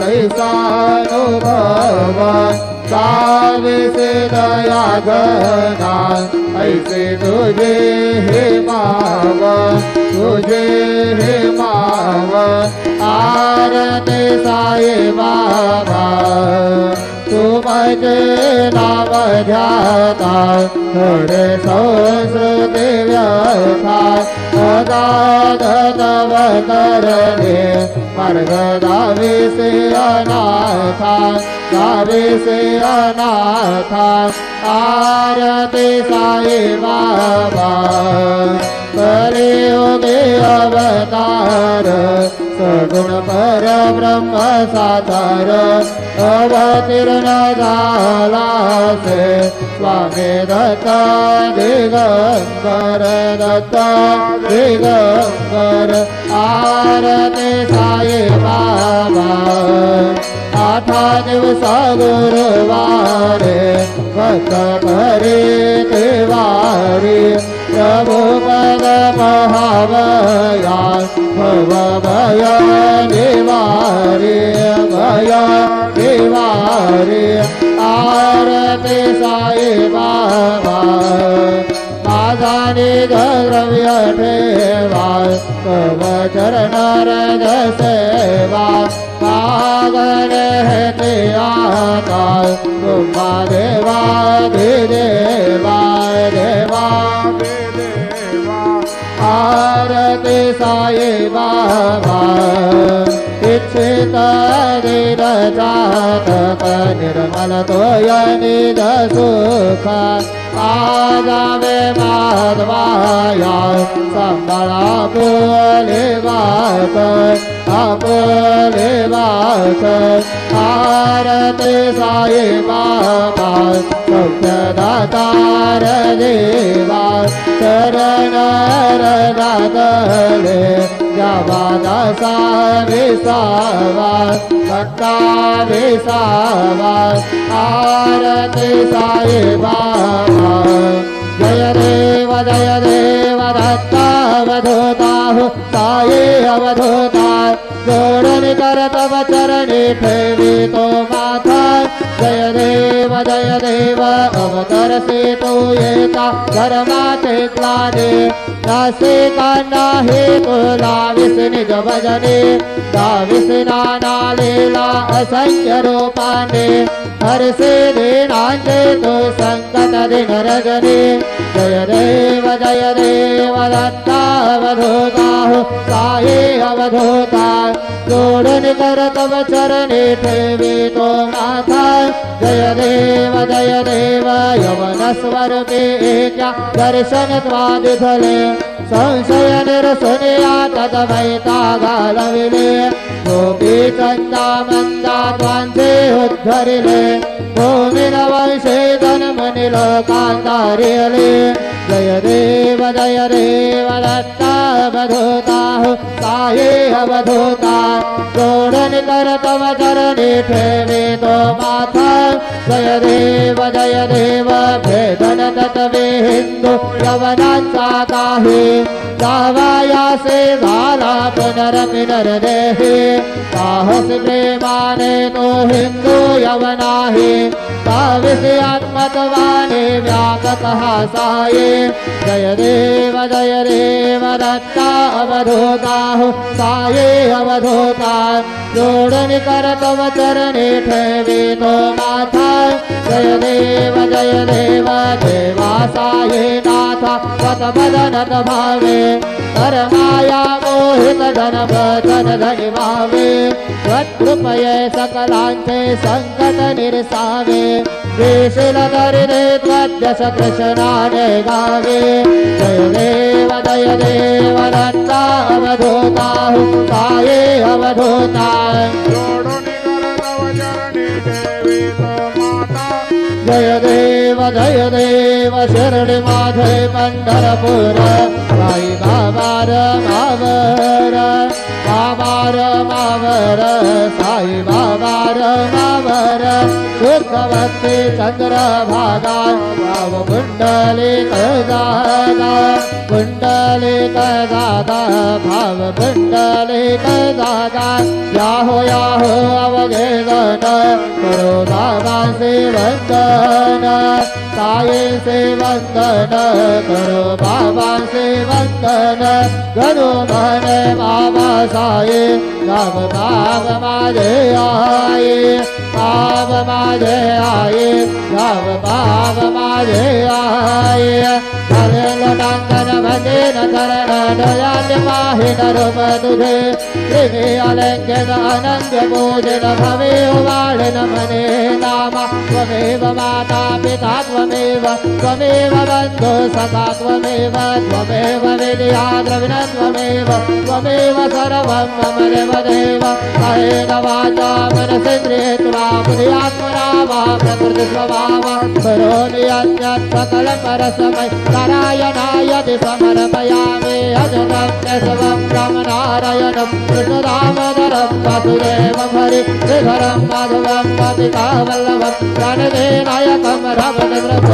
ऐसानुभव साविसे दया घना ऐसे तुझे हे माव तुझे हे माव आरती साई बाबा तू माझे नाम ध्याता हरे संस्कृती व्यथा अगाधवतरणे मार्ग दाविसे अनाथा दाविसे अनाथा आरती साई बाबा कलियुगे अवतार सगुण पर ब्रह्म साकार अवतीर्ण झाला से स्वामी दत्ता दिगंबर दत्ता दिगंबर आरती साई बाबा आठा दिवसा गुरुवारे भक्त करे देवारी प्रभु पद महावया भव भय निवारे भय निवारे आरती साई बाबा माझा निज द्रव्य ठेवा तव चरण रज सेवा मागणे हेते आता तुम्हा देवा देवा देवा आरती साई बाबा इच्छित निरजातक निर्मल तोय निज सुख आजावे माधवाया संबळा बोले वाक आपले वाक आरती साई बाबा सौख्यदातार देवा चरण लागले जावा दासा विसावा भक्ता विसावा आरती साई बाबा जय देव दत्ता अवधूता साई अवधूता जोडन कर तव चरणी ठेवी तो माथा जय देव अवतरसे तो येता धर्माचे क्लाने नासे काना हे तुला विष्णुज भजने दाविस नाना लीला असंख्य रूपाने हरसे दीनांचे तो संकट दिन रजनी जय देव दत्ता अवधूता साई अवधूता जोडन कर तव चरणी ठेवी तो माथा जय देव यवन स्वर क्या दर्शन त्वादिधले संशय निरसनिया तदवैता घालविले गोपी चंदा मंदा त्वांचे उद्धरिले भूमिन वंशे धनमनि लोकांतारिले जय देव दत्ता अवधूता साई अवधूता जोडन कर तव चरणी ठेवी तो माथा जय देव भेदन तत्वे हिंदू यवनांचा काही जावायासे झाला पुनरमिनर देहे साहस प्रेमाने तो हिंदू यवनाहे साविसे आत्मत्वाने व्यापक हा साये जय देव दत्ता अवधूता साये अवधूता जोडन कर तव चरणी ठेवी तो माथा जय देव देवा साये नाथा पद बदनत भावे परमाया मोहित धन भजन धनि भावे त्वत्कृपये सकलांचे संकट निरसावे देशील दरिद्रे त्वद्यश कृष्णाने गावे जय देव दत्ता अवधूता साये अवधूता जय देव शिरडी माझे पंढरपूर साई बाबा मावर बाबा रमावर साई बाबा रमावर दुर्गवती चंद्रभागा भाव कुंडलिक दादा कुंडलिक दादा भाव कुंडलिक दादा याहो याहो अवघेदन करो बाबा से वंदन साई से वंदन करो बाबा से वंदन करो मन बाबा साई गाव गाव माझे आये बाब माझे आये गाव बाब माझे आये हरे लोटांगन भजे न चरण दयाल माहि नरुप तुझे श्री अलंकृत अनंत पूजन भवे वाण मने नामा त्वमेव माता पिता त्वमेव त्वमेव बन्धु सखा त्वमेव त्वमेव विद्या द्रविण त्वमेव त्वमेव सर्वं मम देव कायेन वाचा मनसेन्द्रियेर्वा बुद्ध्यात्मना वा प्रकृतिस्वभावं करोमि अन्यत् सकलं परस्मै नारायणाय समर्पयामि अजगं केशवं रामनारायणं कृष्णदामोदरं वासुदेवं हरि श्रीधरं माधवं गोपिकावल्लभं प्रणेनायकं रामचन्द्रं